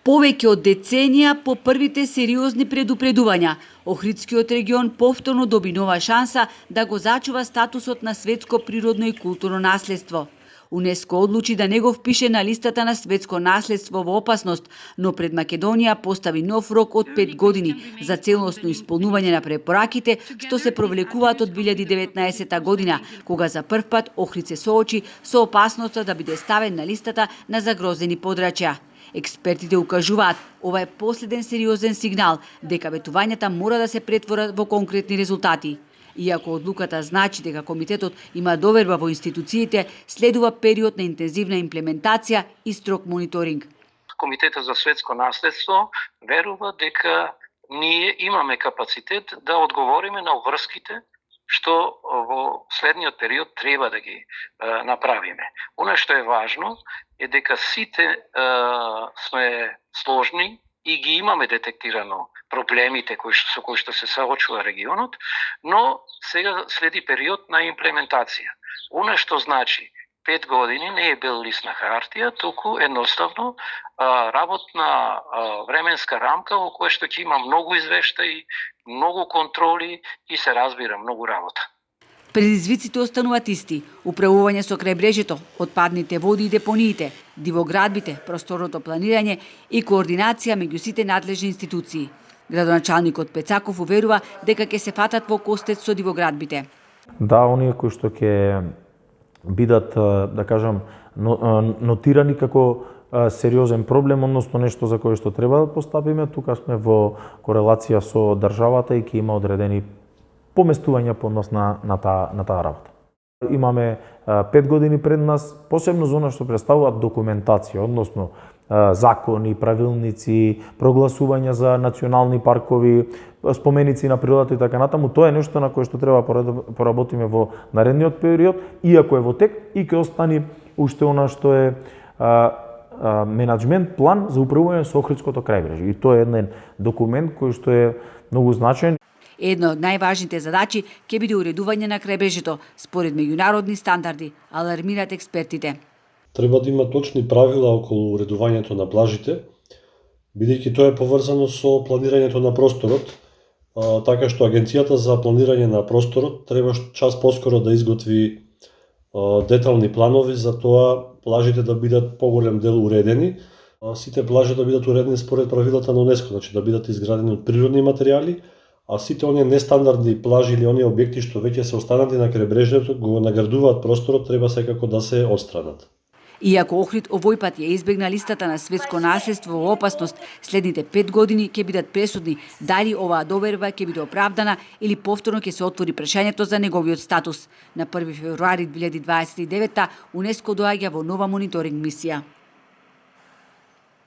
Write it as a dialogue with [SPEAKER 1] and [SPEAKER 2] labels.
[SPEAKER 1] Повеќе од деценија по првите сериозни предупредувања, Охридскиот регион повторно доби нова шанса да го зачува статусот на светско природно и културно наследство. УНЕСКО одлучи да не го впише на листата на светско наследство во опасност, но пред Македонија постави нов рок од 5 години за целосно исполнување на препораките што се провлекуваат од 2019 година, кога за прв пат Охрид се соочи со опасноста да биде ставен на листата на загрозени подрачја. Експертите укажуваат, ова е последен сериозен сигнал дека ветувањата мора да се претворат во конкретни резултати. Иако одлуката значи дека комитетот има доверба во институциите, следува период на интензивна имплементација и строг мониторинг.
[SPEAKER 2] Комитетот за светско наследство верува дека ние имаме капацитет да одговориме на обврските што во следниот период треба да ги направиме. Она што е важно е дека сите сме сложни и ги имаме детектирано проблемите со кои што се соочува регионот, но сега следи период на имплементација. Она што значи 5 години не е бил лист на хартија, туку едноставно работна временска рамка во која што ќе има многу извештаи, многу контроли и се разбира многу работа.
[SPEAKER 1] Предизвиците остануваат исти: управување со крајбрежјето, отпадните води и депониите, дивоградбите, просторното планирање и координација меѓу сите надлежни институции. Градоначалникот Пецаков уверува дека ќе се фатат во костец со дивоградбите.
[SPEAKER 3] Да, оние кои што ќе бидат, да кажам, нотирани како сериозен проблем, односно нешто за кое што треба да постапиме, тука сме во корелација со државата и ќе има одредени поместувања по однос на таа работа. Имаме 5 години пред нас, посебно за она што представуваат документација, односно закони, правилници, прогласувања за национални паркови, споменици на природата и така натаму. Тоа е нешто на кое што треба поработиме во наредниот период, иако е во тек и ќе остани уште она што е менаџмент план за управување со Охридското крајбрежје. И тоа е еден документ кој што е многу значаен.
[SPEAKER 1] Една од најважните задачи ќе биде уредување на крајбрежјето според меѓународни стандарди, алармираат експертите.
[SPEAKER 4] Треба да има точни правила околу уредувањето на плажите, бидејќи тоа е поврзано со планирањето на просторот, така што Агенцијата за планирање на просторот треба час поскоро да изготви детални планови за тоа плажите да бидат поголем дел уредени, сите плажи да бидат уредени според правилата на УНЕСКО, значи да бидат изградени од природни материјали, а сите оние нестандардни плажи или оние објекти што веќе се останати на крајбрежјето го наградуваат просторот, треба секако да се отстранат.
[SPEAKER 1] Иако Охрид овој пат ја избегна листата на светско наследство во опасност, следните 5 години ќе бидат пресудни дали оваа доверба ќе биде оправдана или повторно ќе се отвори прашањето за неговиот статус. На 1 февруари 2029 УНЕСКО доаѓа во нова мониторинг мисија.